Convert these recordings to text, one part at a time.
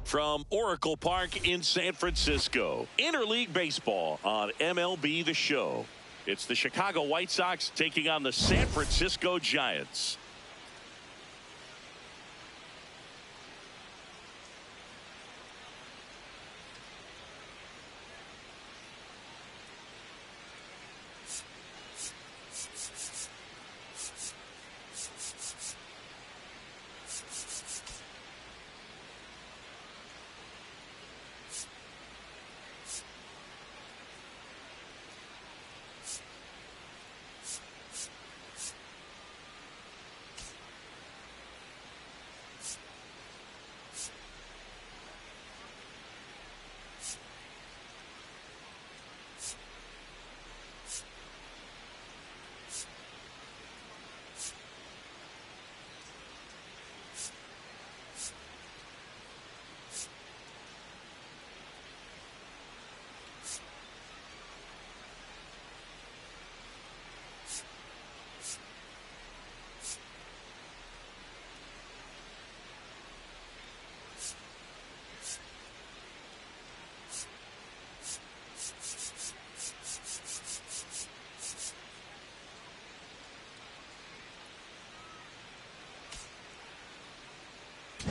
From Oracle Park in San Francisco, Interleague Baseball on MLB The Show. It's the Chicago White Sox taking on the San Francisco Giants.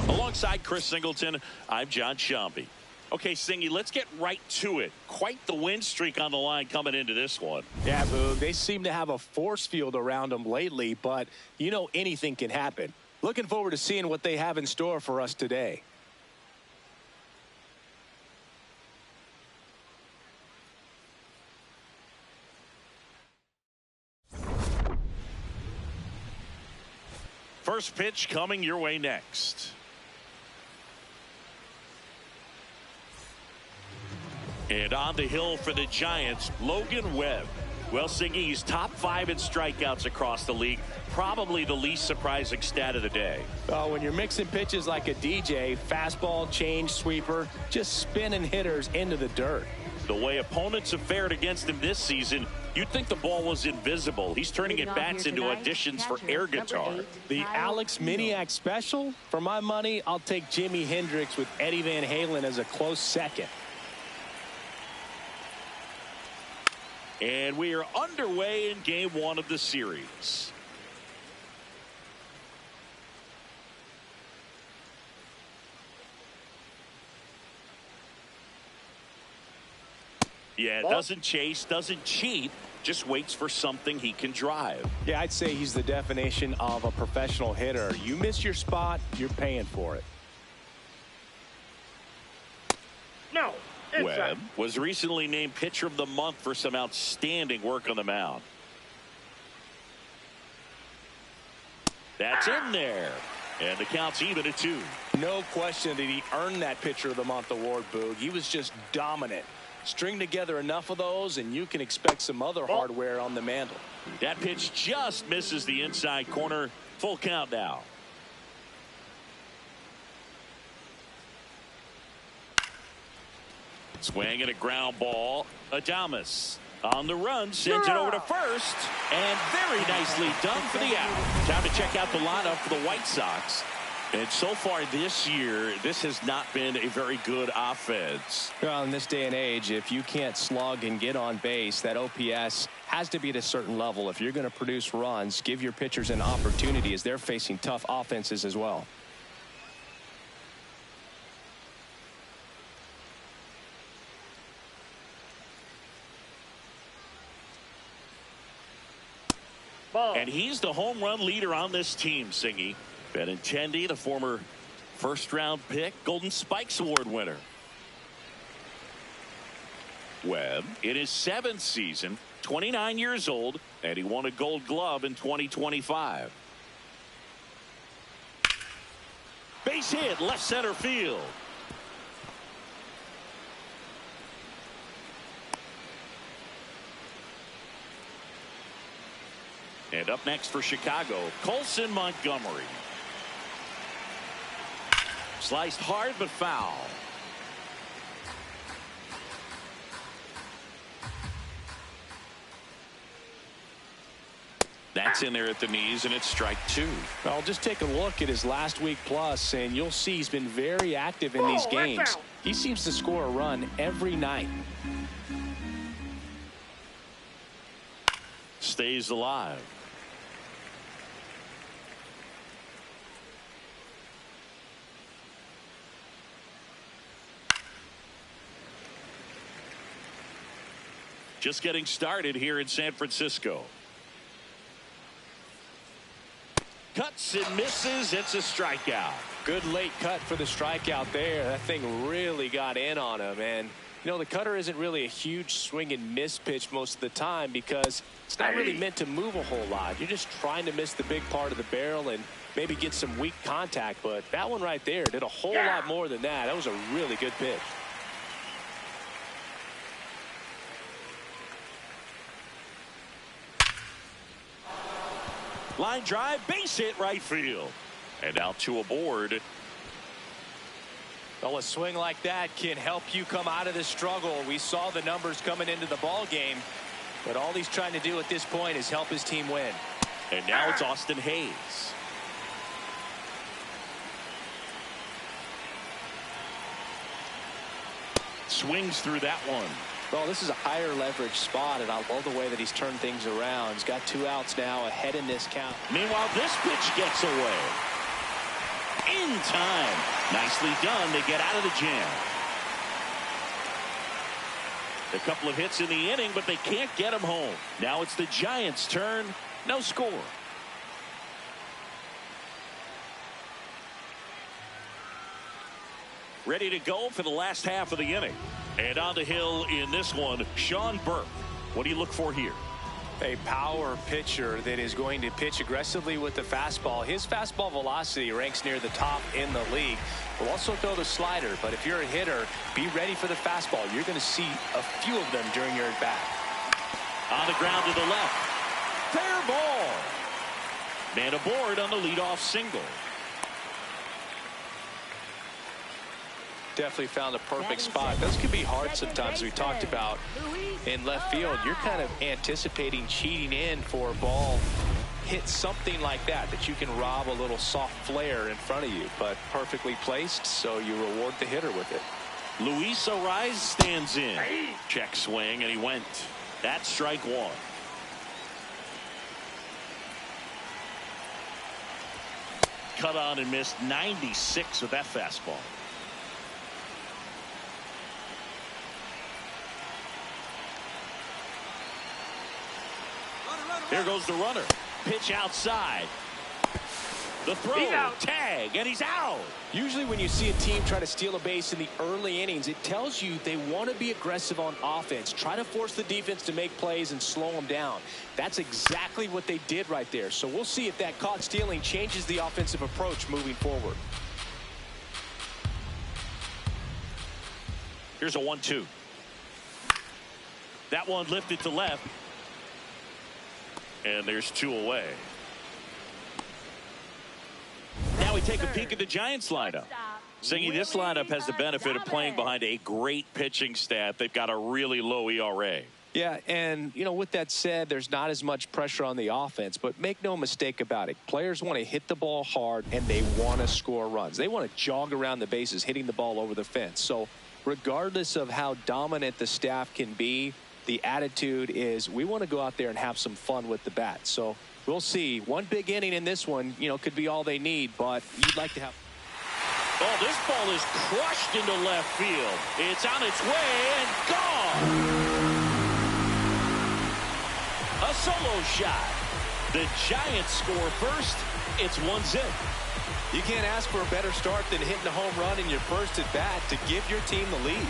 Alongside Chris Singleton, I'm John Sciambi. Okay, Singy, let's get right to it. Quite the win streak on the line coming into this one. Yeah, Boog, they seem to have a force field around them lately, but you know anything can happen. Looking forward to seeing what they have in store for us today. First pitch coming your way next. And on the hill for the Giants, Logan Webb. Well, Siggy, he's top 5 in strikeouts across the league. Probably the least surprising stat of the day. When you're mixing pitches like a DJ, fastball, change, sweeper, just spinning hitters into the dirt. The way opponents have fared against him this season, you'd think the ball was invisible. He's turning at bats into auditions for air guitar. The Alex Miniak special? For my money, I'll take Jimi Hendrix with Eddie Van Halen as a close second. And we are underway in game 1 of the series. Yeah, doesn't chase, doesn't cheat, just waits for something he can drive. Yeah, I'd say he's the definition of a professional hitter. You miss your spot, you're paying for it. No. Webb was recently named Pitcher of the Month for some outstanding work on the mound. That's in there. And the count's even at 2. No question that he earned that Pitcher of the Month award, Boog. He was just dominant. String together enough of those, and you can expect some other hardware on the mantle. That pitch just misses the inside corner. Full count now. Swing and a ground ball. Adames on the run, sends it over to first, and very nicely done for the out. Time to check out the lineup for the White Sox. And so far this year, this has not been a very good offense. Well, in this day and age, if you can't slug and get on base, that OPS has to be at a certain level. If you're going to produce runs, give your pitchers an opportunity as they're facing tough offenses as well. And he's the home run leader on this team, Singy. Benintendi, the former first-round pick, Golden Spikes Award winner. Webb, in his 7th season, 29 years old, and he won a Gold Glove in 2025. Base hit, left center field. And up next for Chicago, Colson Montgomery. Sliced hard but foul. That's in there at the knees, and it's strike two. Well, just take a look at his last week plus, and you'll see he's been very active in these games. He seems to score a run every night. Stays alive. Just getting started here in San Francisco. Cuts and misses. It's a strikeout. Good late cut for the strikeout there. That thing really got in on him. And, you know, the cutter isn't really a huge swing and miss pitch most of the time because it's not really meant to move a whole lot. You're just trying to miss the big part of the barrel and maybe get some weak contact. But that one right there did a whole lot more than that. That was a really good pitch. Line drive, base hit, right field. And out to aboard. Well, a swing like that can help you come out of the struggle. We saw the numbers coming into the ball game, but all he's trying to do at this point is help his team win. And now it's Austin Hayes. Swings through that one. Well, this is a higher leverage spot, and I love the way that he's turned things around. He's got 2 outs now ahead in this count. Meanwhile, this pitch gets away. In time. Nicely done. They get out of the jam. A couple of hits in the inning, but they can't get him home. Now it's the Giants' turn. No score. Ready to go for the last half of the inning. And on the hill in this one, Sean Burke. What do you look for here? A power pitcher that is going to pitch aggressively with the fastball. His fastball velocity ranks near the top in the league. Will also throw the slider, but if you're a hitter, be ready for the fastball. You're going to see a few of them during your at-bat. On the ground to the left. Fair ball. Man aboard on the leadoff single. Definitely found a perfect spot. Those can be hard sometimes. We talked about in left field. You're kind of anticipating cheating in for a ball. Hit something like that you can rob a little soft flare in front of you, but perfectly placed, so you reward the hitter with it. Luis Arraez stands in. Check swing, and he went. That's strike one. Cut on and missed 96 with that fastball. Here goes the runner. Pitch outside. The throw. Tag. And he's out. Usually when you see a team try to steal a base in the early innings, it tells you they want to be aggressive on offense. Try to force the defense to make plays and slow them down. That's exactly what they did right there. So we'll see if that caught stealing changes the offensive approach moving forward. Here's a 1-2. That one lifted to left. And there's 2 away. Now we take a peek at the Giants lineup. Singy, this lineup has the benefit of playing behind a great pitching staff. They've got a really low ERA. Yeah, and, you know, with that said, there's not as much pressure on the offense, but make no mistake about it. Players want to hit the ball hard, and they want to score runs. They want to jog around the bases, hitting the ball over the fence. So regardless of how dominant the staff can be, the attitude is we want to go out there and have some fun with the bat. So we'll see. One big inning in this one, you know, could be all they need, but you'd like to have. Oh, this ball is crushed into left field. It's on its way and gone. A solo shot. The Giants score first. It's 1-0. You can't ask for a better start than hitting a home run in your first at bat to give your team the lead.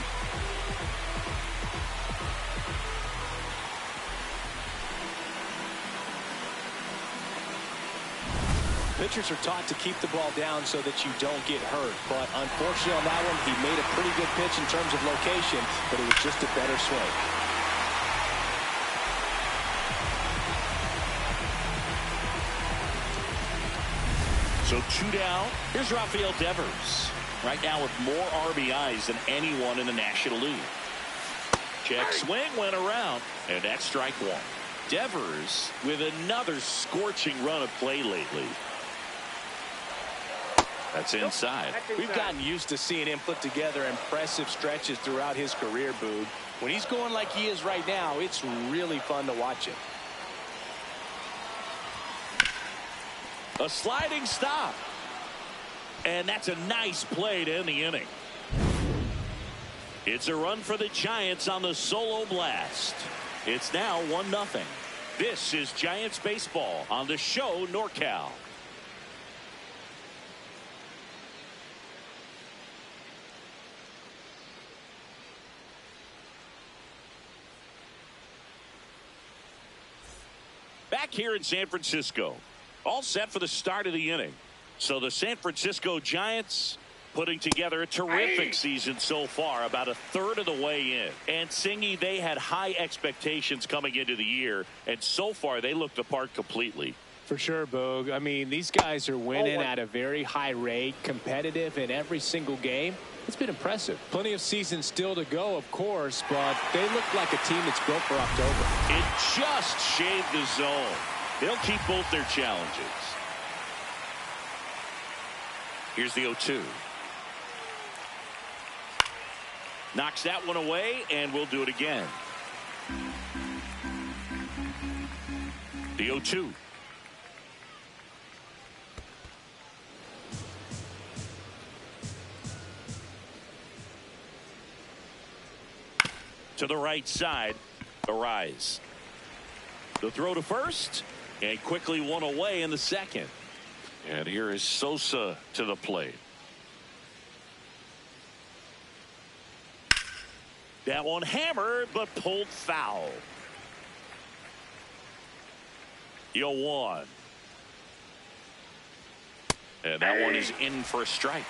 pitchers are taught to keep the ball down so that you don't get hurt. But unfortunately on that one, he made a pretty good pitch in terms of location, but it was just a better swing. So 2 down. Here's Rafael Devers. Right now with more RBIs than anyone in the National League. Check swing went around, and that's strike one. Devers with another scorching run of play lately. That's inside. We've gotten used to seeing him put together impressive stretches throughout his career, Boog. When he's going like he is right now, it's really fun to watch him. A sliding stop. And that's a nice play to end the inning. It's a run for the Giants on the solo blast. It's now 1-0. This is Giants baseball on the show NorCal. Back here in San Francisco, all set for the start of the inning. So the San Francisco Giants putting together a terrific season so far, about a third of the way in. And Singy, they had high expectations coming into the year, and so far they looked the part completely. For sure, Boog. I mean, these guys are winning at a very high rate, competitive in every single game. It's been impressive. Plenty of season still to go, of course, but they look like a team that's built for October. It just shaved the zone. They'll keep both their challenges. Here's the 0-2. Knocks that one away, and we'll do it again. The 0-2. To the right side, Arise. The throw to first, and quickly one away in the second. And here is Sosa to the plate. That one hammered, but pulled foul. 0-1. And that one is in for a strike.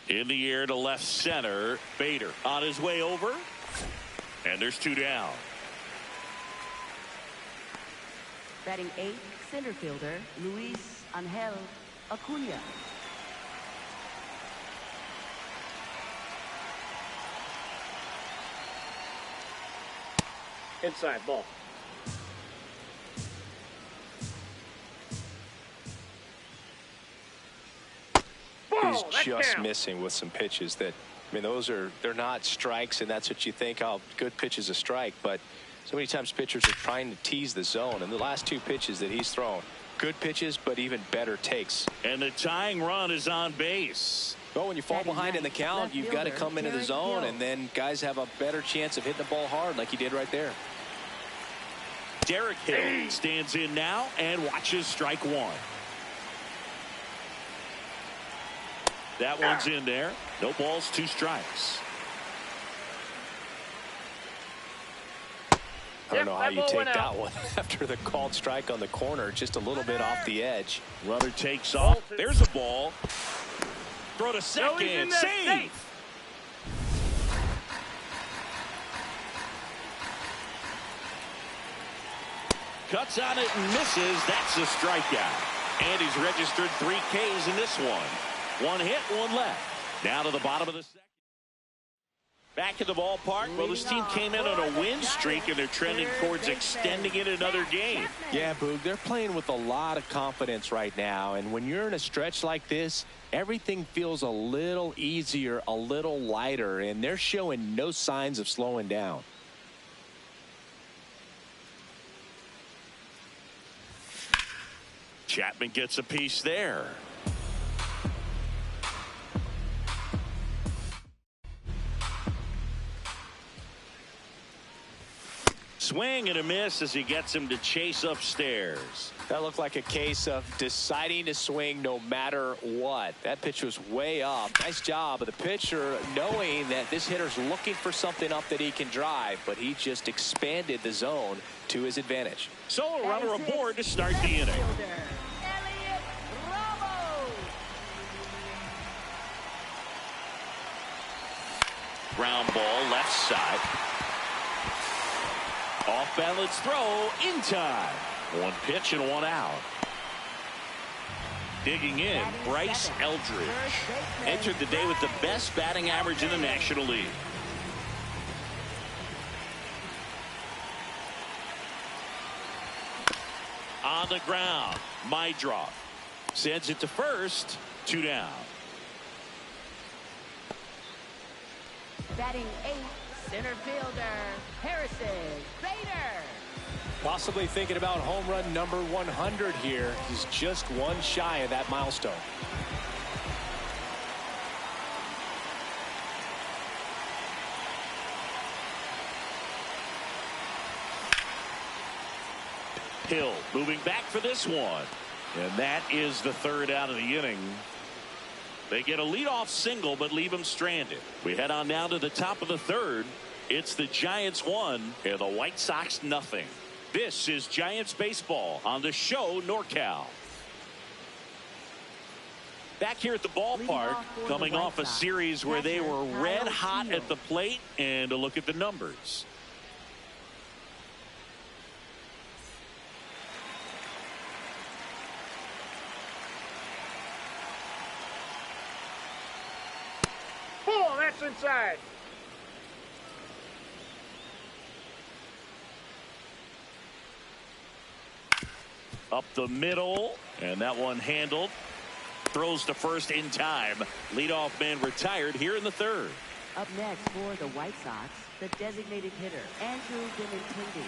In the air to left center. Bader on his way over. And there's 2 down. Batting 8th, center fielder Luis Angel Acuna. Inside ball. He's just missing with some pitches that, I mean, they're not strikes, and that's what you think, oh, good pitch is a strike. But so many times pitchers are trying to tease the zone, and the last 2 pitches that he's thrown, good pitches, but even better takes. And the tying run is on base. Well, when you fall behind in the count, you've got to come into the zone, and then guys have a better chance of hitting the ball hard like he did right there. Derek Hill stands in now and watches strike one. That one's in there. No balls, 2 strikes. I don't know how you take that one after the called strike on the corner, just a little bit off the edge. Runner takes off. There's a ball. Throw to second. Save. Cuts on it and misses. That's a strikeout. And he's registered 3 Ks in this one. 1 hit, 1 left. Now to the bottom of the second. Back at the ballpark. Well, this team came in on a win streak, and they're trending towards extending it another game. Yeah, Boog, they're playing with a lot of confidence right now. And when you're in a stretch like this, everything feels a little easier, a little lighter, and they're showing no signs of slowing down. Chapman gets a piece there. swing and a miss as he gets him to chase upstairs. That looked like a case of deciding to swing no matter what. That pitch was way up. Nice job of the pitcher knowing that this hitter's looking for something up that he can drive, but he just expanded the zone to his advantage. So a runner aboard to start the inning. Elliot Ramos. Ground ball left side. Off balance throw in time. One pitch and one out. Digging in, Bryce Eldridge entered the day with the best batting average in the National League. On the ground, Meidroth sends it to first. 2 down. Batting 8th, center fielder Harrison Bader. Possibly thinking about home run number 100 here. He's just one shy of that milestone. Hill moving back for this one. And that is the third out of the inning. They get a leadoff single but leave him stranded. We head on now to the top of the third. It's the Giants 1 and the White Sox nothing. This is Giants baseball on the show NorCal. Back here at the ballpark, coming off a series where they were red hot at the plate, and a look at the numbers. Oh, that's inside. Up the middle, and that one handled. Throws to first in time. Leadoff man retired here in the third. Up next for the White Sox, the designated hitter, Andrew Benintendi.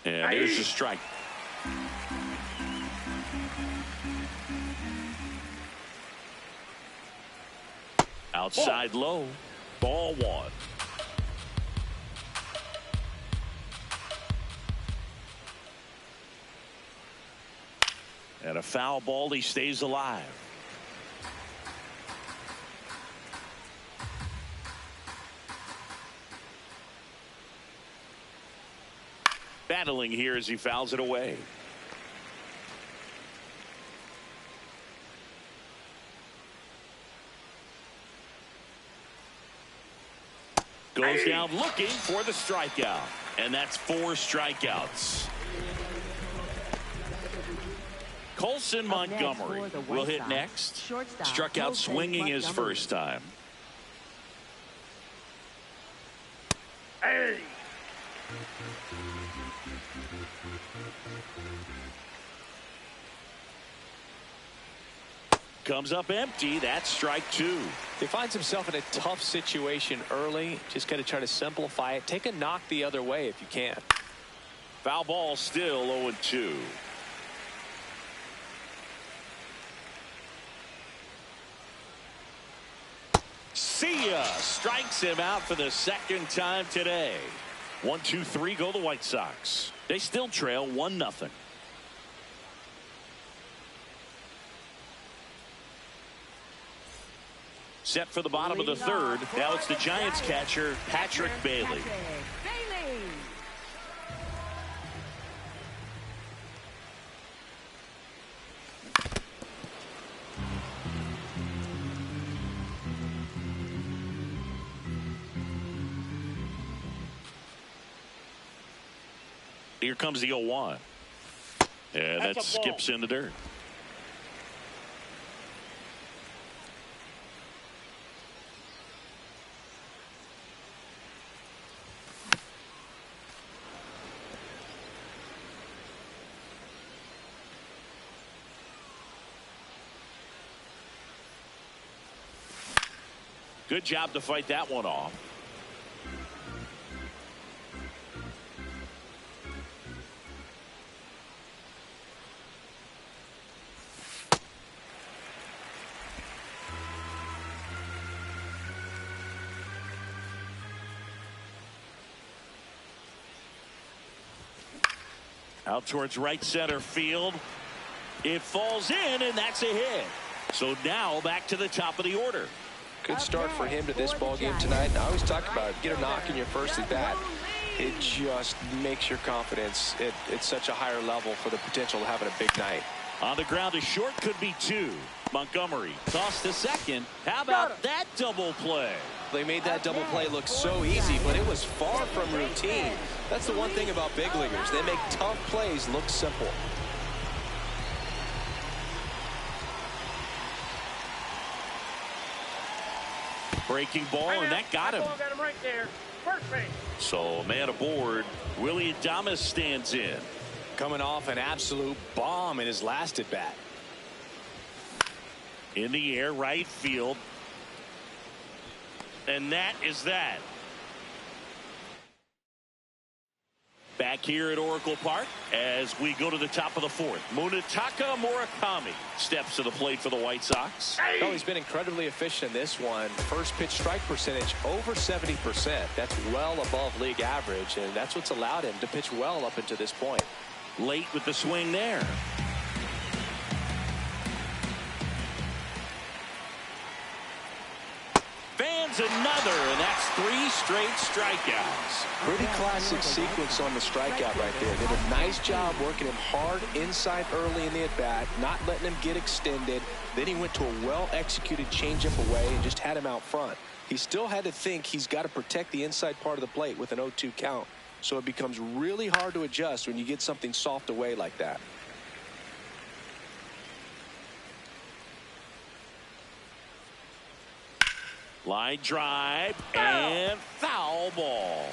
And there's a strike. Outside low. Ball 1. And a foul ball. He stays alive. Battling here as he fouls it away. Goes down looking for the strikeout. And that's 4 strikeouts. Colson Montgomery will hit next. Struck out swinging his first time. Hey. Comes up empty. That's strike 2. He finds himself in a tough situation early. Just got to try to simplify it. Take a knock the other way if you can. Foul ball still 0-2. See ya. Strikes him out for the second time today. 1-2-3 go the White Sox. They still trail 1-0. Set for the bottom of the third. Now it's the Giants catcher, Patrick Bailey. Here comes the 0-1. And that skips in the dirt. Good job to fight that one off. Out towards right center field. It falls in, and that's a hit. So now back to the top of the order. Good start for him to this ball game tonight. And I always talk about it. Get a knock in your first at bat. It just makes your confidence at such a higher level for the potential of having a big night. On the ground to short, could be two. Montgomery tossed to second. How about that double play? They made that double play look so easy, but it was far from routine. That's the one thing about big leaguers. They make tough plays look simple. Breaking ball, and that got him. Got him right there. First base. So, man aboard. Willy Adames stands in. Coming off an absolute bomb in his last at bat. In the air, right field. And that is that. Back here at Oracle Park as we go to the top of the fourth. Munetaka Murakami steps to the plate for the White Sox. Oh, he's been incredibly efficient in this one. First pitch strike percentage over 70%. That's well above league average, and that's what's allowed him to pitch well up until this point. Late with the swing there. Fans another, and that's 3 straight strikeouts. Pretty classic sequence on the strikeout right there. Did a nice job working him hard inside early in the at-bat, not letting him get extended. Then he went to a well-executed changeup away and just had him out front. He still had to think he's got to protect the inside part of the plate with an 0-2 count. So it becomes really hard to adjust when you get something soft away like that. Line drive and foul ball.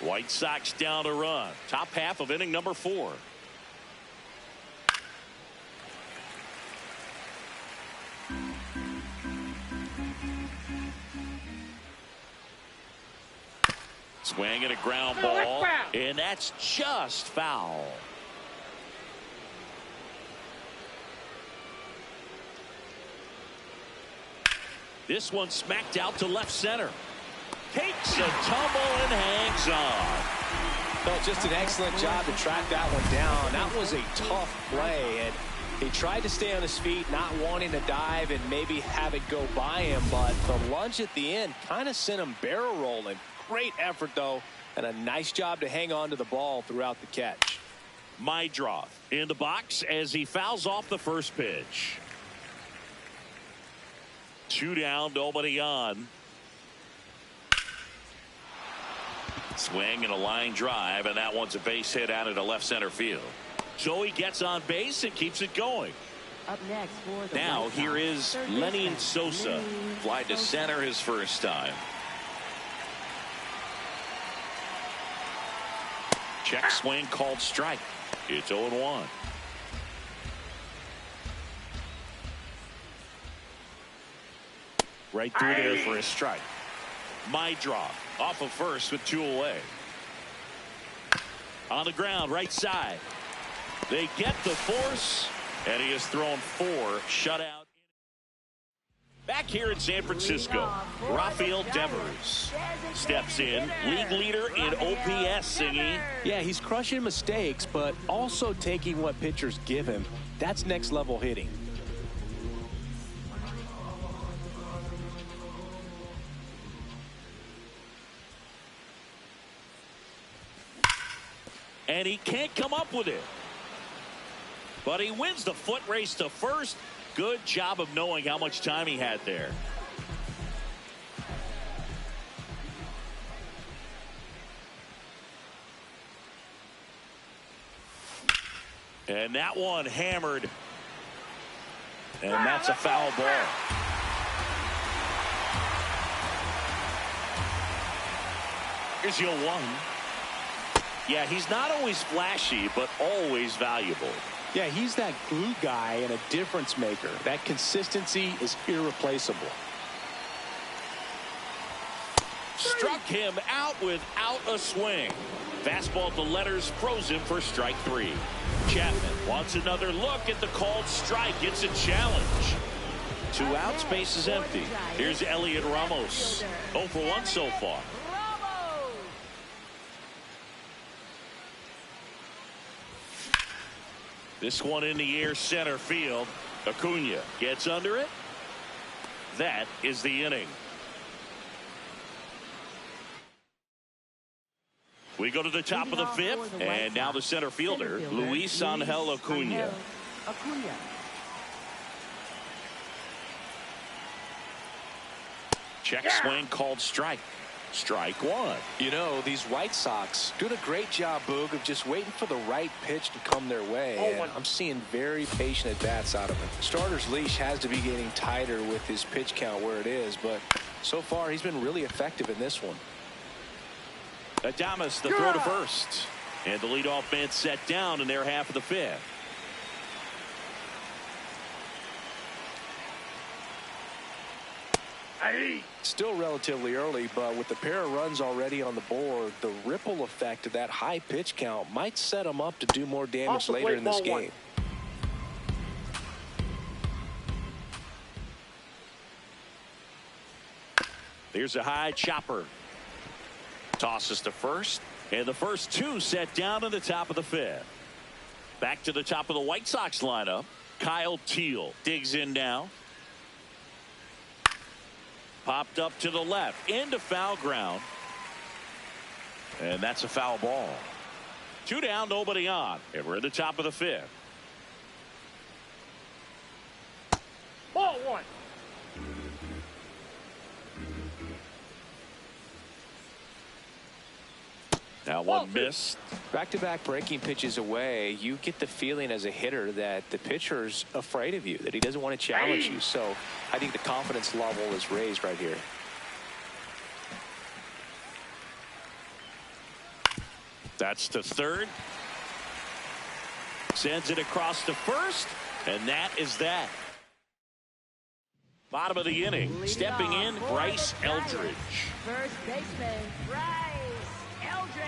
White Sox down to run. Top half of inning number 4. Swing and a ground ball, and that's just foul. This one smacked out to left center. Takes a tumble and hangs on. Well, just an excellent job to track that one down. That was a tough play, and he tried to stay on his feet, not wanting to dive and maybe have it go by him, but the lunge at the end kind of sent him barrel rolling. Great effort, though, and a nice job to hang on to the ball throughout the catch. Meidroth in the box as he fouls off the first pitch. 2 down, nobody on. Swing and a line drive, and that one's a base hit out into left center field. So he gets on base and keeps it going. Up next for the Now White here Sox, is third Lenny baseman, Sosa. Lenny Fly to Sosa. center his first time. Check swing called strike. It's 0-1. Right through there for a strike. Meidroth off of first with 2 away. On the ground, right side. They get the force, and he has thrown 4 shutout. Back here in San Francisco, Rafael Devers steps in, league leader in OPS, Singy. Yeah, he's crushing mistakes, but also taking what pitchers give him. That's next level hitting. And he can't come up with it. But he wins the foot race to first. Good job of knowing how much time he had there. And that one hammered. And that's a foul ball. Here's your 1. Yeah, he's not always flashy, but always valuable. Yeah, he's that glue guy and a difference maker. That consistency is irreplaceable. Struck him out without a swing. Fastball at the letters, frozen for strike 3. Chapman wants another look at the called strike. It's a challenge. 2 outs, base is empty. Here's Elliot Ramos. 0 for 1 so far. This one in the air, center field. Acuna gets under it. That is the inning. We go to the top of the 5th, and now the center fielder, Luis Angel Acuna. Check swing called strike. Strike 1. You know, these White Sox doing a great job, Boog, of just waiting for the right pitch to come their way. And I'm seeing very patient at-bats out of him. Starter's leash has to be getting tighter with his pitch count where it is, but so far he's been really effective in this one. Adames, the throw to first. And the leadoff man set down in their half of the 5th. Still relatively early, but with the pair of runs already on the board, the ripple effect of that high pitch count might set him up to do more damage later in this game. There's a high chopper. Tosses to first, and the first 2 set down in the top of the 5th. Back to the top of the White Sox lineup. Kyle Teel digs in now. Popped up to the left into foul ground, and that's a foul ball. 2 down, nobody on, and we're at the top of the 5th. Ball 1. Now one missed. Back-to-back breaking pitches away, you get the feeling as a hitter that the pitcher's afraid of you, that he doesn't want to challenge you. So I think the confidence level is raised right here. That's to third. Sends it across to first, and that is that. Bottom of the inning, stepping in, Bryce Eldridge. First baseman, Bryce Eldridge.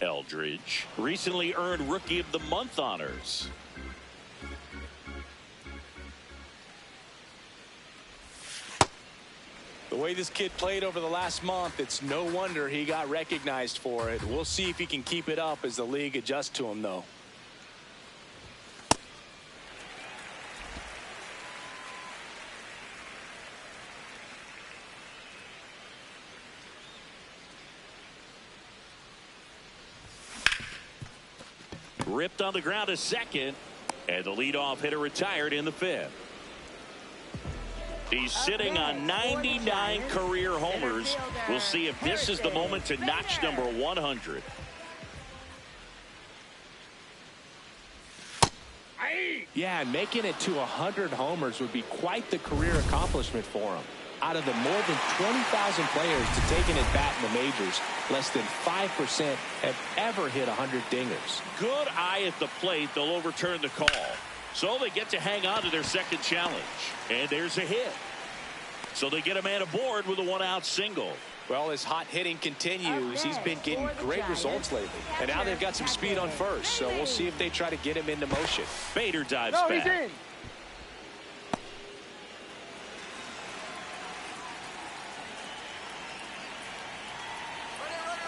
Eldridge recently earned Rookie of the Month honors. The way this kid played over the last month, it's no wonder he got recognized for it. We'll see if he can keep it up as the league adjusts to him, though. Ripped on the ground to second, and the leadoff hitter retired in the 5th. He's sitting on 99 career homers. We'll see if this is the moment to notch number 100. Yeah, and making it to 100 homers would be quite the career accomplishment for him. Out of the more than 20,000 players to take an at-bat in the majors, less than 5% have ever hit 100 dingers. Good eye at the plate. They'll overturn the call. So they get to hang on to their second challenge. And there's a hit. So they get a man aboard with a 1-out single. Well, his hot hitting continues. He's been getting great results lately. And now they've got some speed on first. So we'll see if they try to get him into motion. Bader dives back. He's in.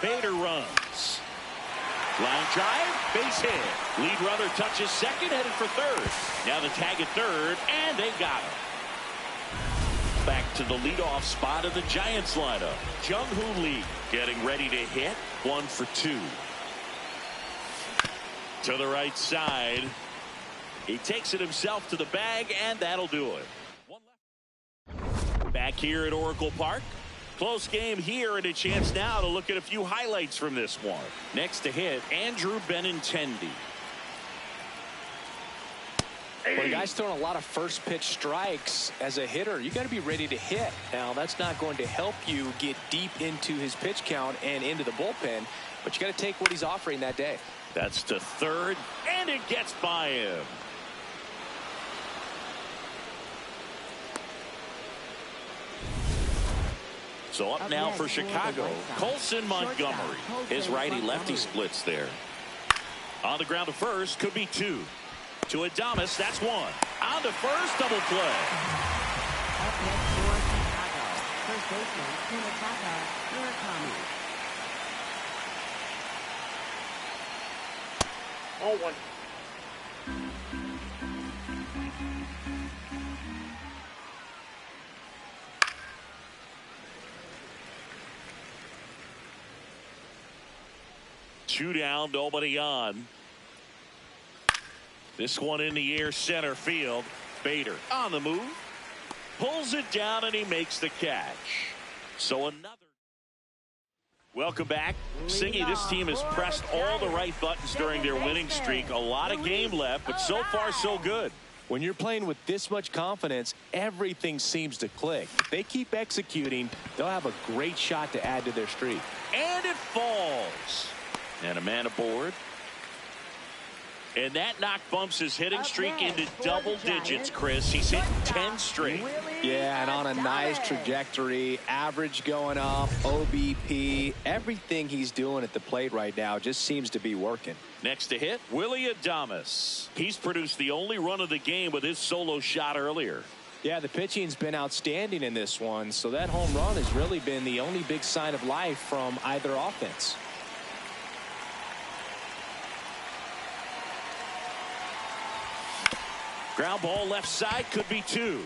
Bader runs. Line drive, base hit. Lead runner touches second, headed for third. Now the tag at third, and they got him. Back to the leadoff spot of the Giants lineup. Jung-Hoo Lee getting ready to hit. 1 for 2. To the right side. He takes it himself to the bag, and that'll do it. One left. Back here at Oracle Park. Close game here, and a chance now to look at a few highlights from this one. Next to hit, Andrew Benintendi. When a guy's throwing a lot of first pitch strikes as a hitter, you got to be ready to hit. Now, that's not going to help you get deep into his pitch count and into the bullpen, but you got to take what he's offering that day. That's to third, and it gets by him. So up now for Chicago, Colson Montgomery. His righty-lefty splits there. On the ground to first, could be two. To Adames, that's one. On to first, double play. Up next for Chicago, first baseman Kumataka Murakami. 0-1. Two down, nobody on. This one in the air, center field. Bader on the move. Pulls it down, and he makes the catch. So another. Welcome back. Singy, this team has pressed all the right buttons during their winning streak. A lot of game left, but so far so good. When you're playing with this much confidence, everything seems to click. If they keep executing, they'll have a great shot to add to their streak. And it falls. And a man aboard. And that knock bumps his hitting streak into double digits, Chris. He's hit 10 straight. Yeah, and on a nice trajectory, average going up, OBP, everything he's doing at the plate right now just seems to be working. Next to hit, Willy Adames. He's produced the only run of the game with his solo shot earlier. Yeah, the pitching's been outstanding in this one, so that home run has really been the only big sign of life from either offense. Ground ball left side, could be two.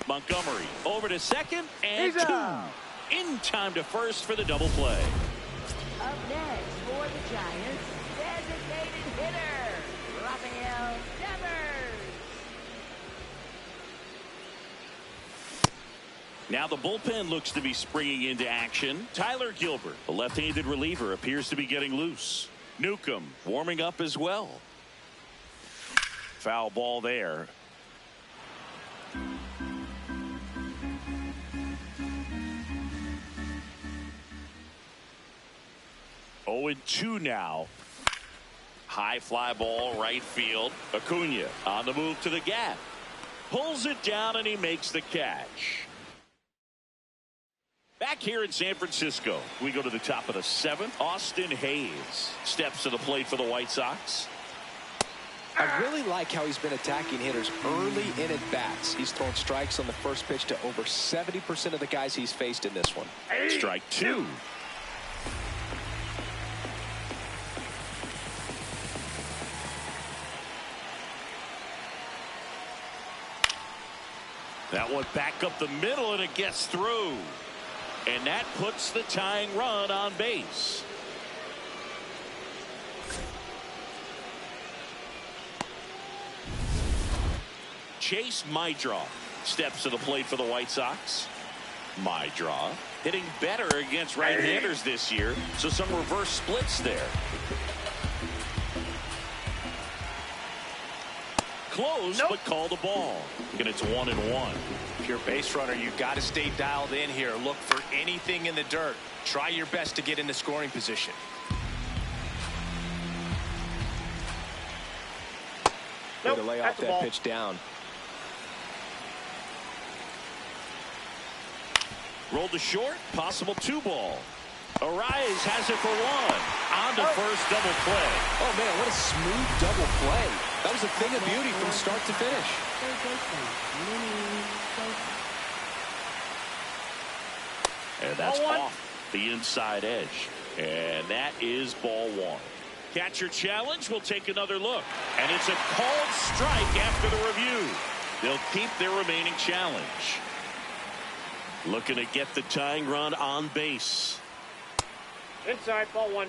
Montgomery over to second, and He's two. out. In time to first for the double play. Up next for the Giants, designated hitter, Rafael Devers. Now the bullpen looks to be springing into action. Tyler Gilbert, a left-handed reliever, appears to be getting loose. Newcomb warming up as well. Foul ball there. Oh, and 2 now. High fly ball right field. Acuna on the move to the gap. Pulls it down, and he makes the catch. Back here in San Francisco, we go to the top of the 7th. Austin Hayes steps to the plate for the White Sox. I really like how he's been attacking hitters early in at bats. He's thrown strikes on the first pitch to over 70% of the guys he's faced in this one. Strike 2. That one back up the middle, and it gets through. And that puts the tying run on base. Chase Maedra steps to the plate for the White Sox. Maedra hitting better against right-handers this year, so some reverse splits there. Close, but called a ball. And it's 1-1. If you're a base runner, you've got to stay dialed in here. Look for anything in the dirt. Try your best to get in the scoring position. Way to lay off that pitch down. Rolled to short, possible 2-ball. Arise has it for 1. On to first, double play. Oh, man, what a smooth double play. That was a thing of beauty from start to finish. Third baseman, Lenny Sosa. And that's off the inside edge. And that is ball 1. Catcher challenge. We'll take another look. And it's a called strike after the review. They'll keep their remaining challenge. Looking to get the tying run on base. Inside, ball 1.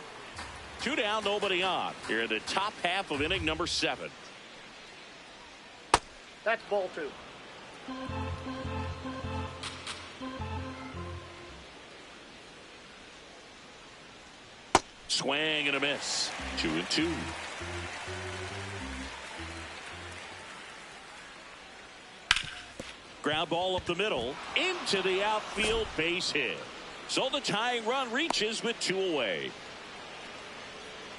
2 down, nobody on. Here in the top half of inning number 7. That's ball 2. Swing and a miss. 2-2. Ground ball up the middle into the outfield, base hit. So the tying run reaches with 2 away.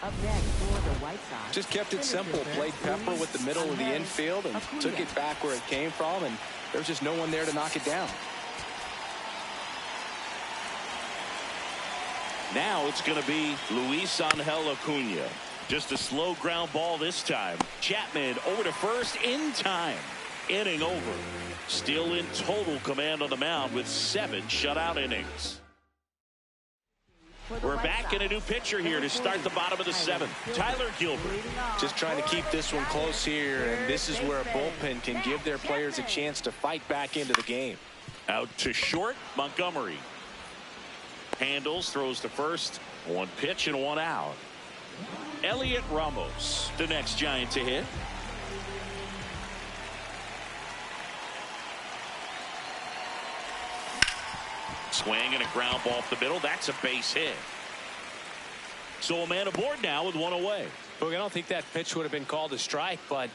Up next for the White Sox. Just kept it simple. Played Pepper with the middle of the infield and took it back where it came from, and there was just no one there to knock it down. Now it's going to be Luis Angel Acuna. Just a slow ground ball this time. Chapman over to first in time. Inning over. Still in total command on the mound with 7 shutout innings. We're back in a new pitcher here to start the bottom of the 7th. Tyler Gilbert. Just trying to keep this one close here, and this is where a bullpen can give their players a chance to fight back into the game. Out to short, Montgomery. Handles, throws to first. 1 pitch and 1 out. Elliot Ramos, the next Giant to hit. Swing and a ground ball up the middle. That's a base hit. So a man aboard now with 1 away. Look, I don't think that pitch would have been called a strike, but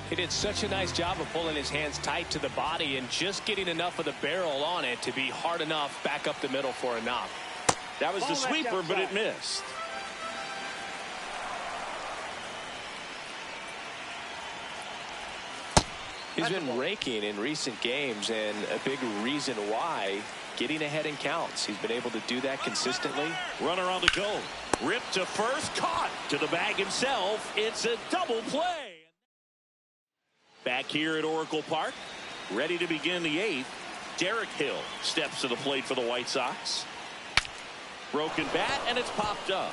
he did such a nice job of pulling his hands tight to the body and just getting enough of the barrel on it to be hard enough back up the middle for a knock. That was the sweeper, but it missed. He's been raking in recent games, and a big reason why, getting ahead in counts. He's been able to do that consistently. Runner on the go. Ripped to first, caught to the bag himself. It's a double play. Back here at Oracle Park, ready to begin the 8th. Derek Hill steps to the plate for the White Sox. Broken bat, and it's popped up.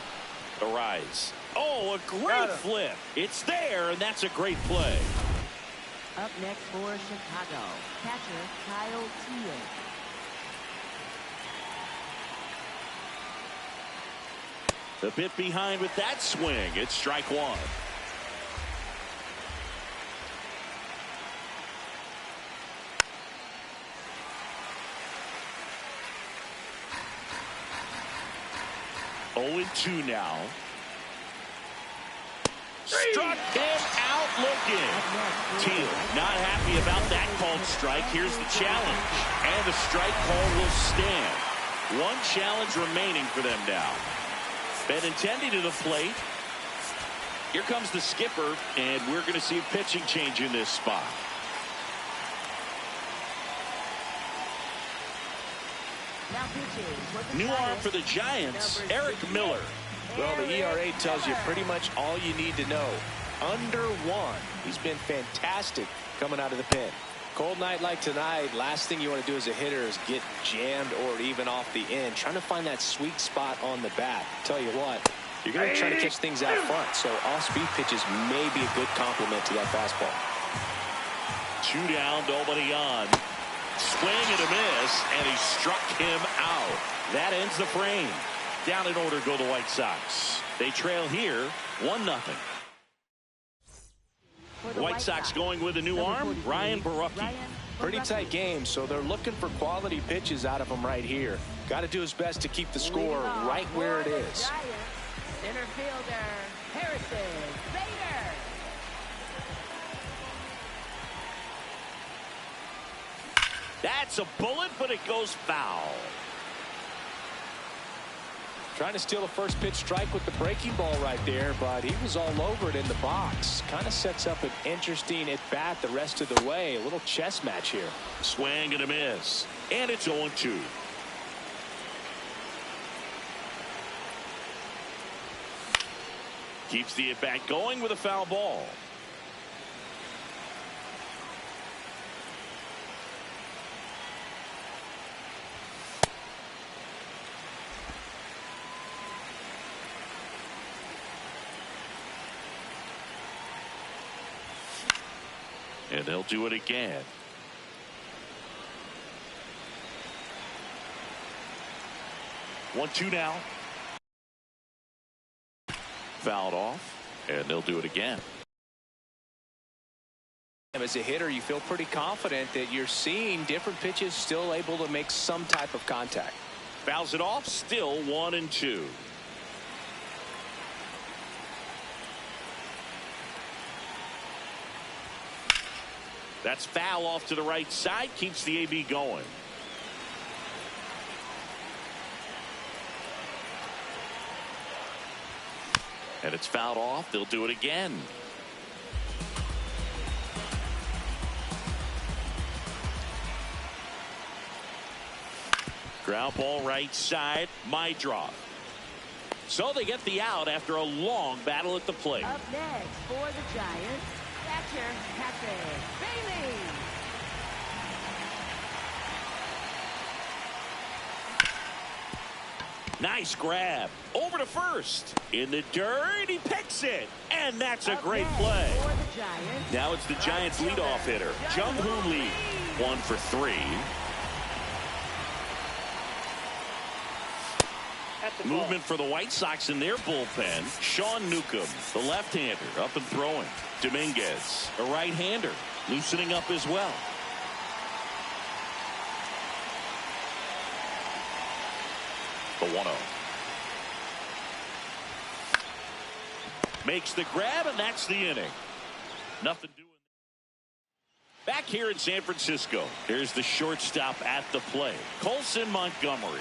Arise. Oh, a great flip. It's there, and that's a great play. Up next for Chicago, catcher Kyle Teel. A bit behind with that swing. It's strike 1. Oh, 2 now. Struck him out looking. Teel not happy about that called strike. Here's the challenge. And the strike call will stand. 1 challenge remaining for them now. Benintendi to the plate. Here comes the skipper, and we're going to see a pitching change in this spot. Now pitching for the New arm Giants, for the Giants, Eric Miller. Well, the ERA tells you pretty much all you need to know. Under 1. He's been fantastic coming out of the pen. Cold night like tonight, last thing you want to do as a hitter is get jammed or even off the end. Trying to find that sweet spot on the bat. Tell you what, you're going to try to catch things out front, so off-speed pitches may be a good complement to that fastball. 2 down, nobody on. Swing and a miss, and he struck him out. That ends the frame. Down in order go the White Sox. They trail here 1-0. The White Sox going with a new arm, Ryan Borucki. Pretty tight game, so they're looking for quality pitches out of him right here. Got to do his best to keep the score right where it is. Center fielder Harrison Bader. That's a bullet, but it goes foul. Trying to steal the first pitch strike with the breaking ball right there, but he was all over it in the box. Kind of sets up an interesting at-bat the rest of the way. A little chess match here. Swing and a miss. And it's 0-2. Keeps the at-bat going with a foul ball. And they'll do it again. One, 2 now. Fouled off, and they'll do it again. As a hitter, you feel pretty confident that you're seeing different pitches still able to make some type of contact. Fouls it off, still 1-2. That's foul off to the right side, keeps the AB going. And it's fouled off. They'll do it again. Ground ball right side. Meidroth So they get the out after a long battle at the plate. Up next for the Giants, catcher Patrick Bailey. Nice grab. Over to first. In the dirt, he picks it. And that's a great play. For the Giants, Now it's the Giants leadoff hitter, Jung-Hoo Lee. 1 for 3. At the Movement for the White Sox in their bullpen. Sean Newcomb, the left-hander, up and throwing. Dominguez, a right-hander, loosening up as well. The 1-0. Makes the grab, and that's the inning. Nothing doing. Back here in San Francisco, there's the shortstop at the plate. Colson Montgomery.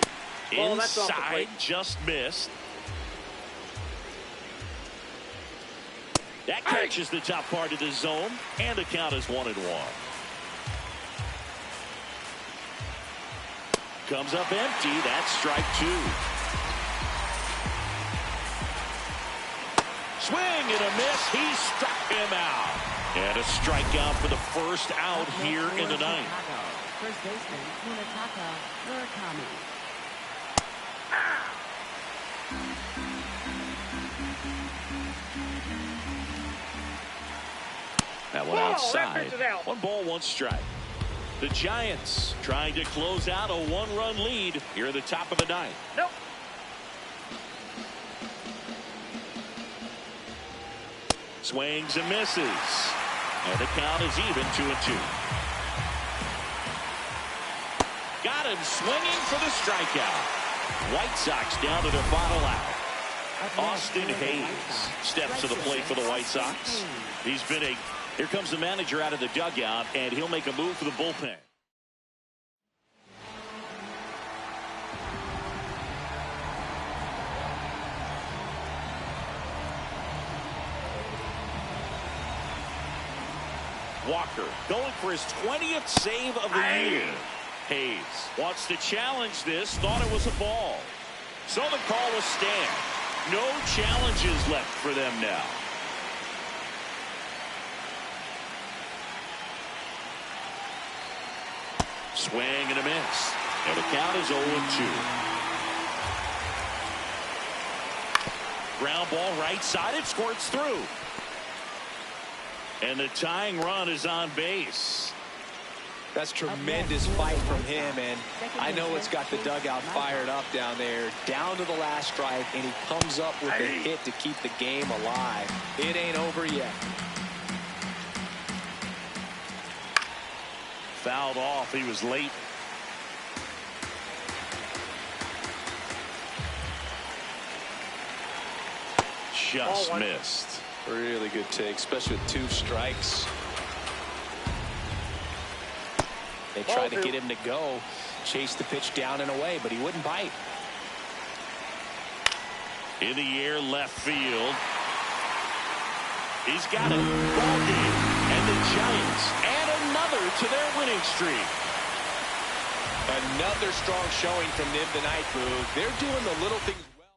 Oh, that's off the Inside, plate. just missed. That catches the top part of the zone, and the count is 1-1. Comes up empty. That's strike 2. Swing and a miss. He struck him out. And a strikeout for the first out here in the ninth. First baseman Munetaka Murakami. That one Whoa, that outside. pitch is out. 1 ball, 1 strike. The Giants trying to close out a 1-run lead here at the top of the ninth. Nope. Swings and misses. And the count is even 2-2. Got him swinging for the strikeout. White Sox down to their final out. Austin Hayes steps to the plate for the White Sox. He's been a... Here comes the manager out of the dugout, and he'll make a move for the bullpen. Walker going for his 20th save of the year. Hayes wants to challenge this, thought it was a ball. So the call will stand. No challenges left for them now. Swing and a miss. And the count is 0-2. Ground ball right side. It squirts through. And the tying run is on base. That's tremendous fight from him, and I know it's got the dugout fired up down there. Down to the last strike, and he comes up with the hit to keep the game alive. It ain't over yet. Fouled off. He was late. Just missed. Really good take, especially with 2 strikes. They tried to get him to go, chase the pitch down and away, but he wouldn't bite. In the air, left field. He's got it. Ball game. And the Giants add another to their winning streak. Another strong showing from them tonight, Boog. They're doing the little things well.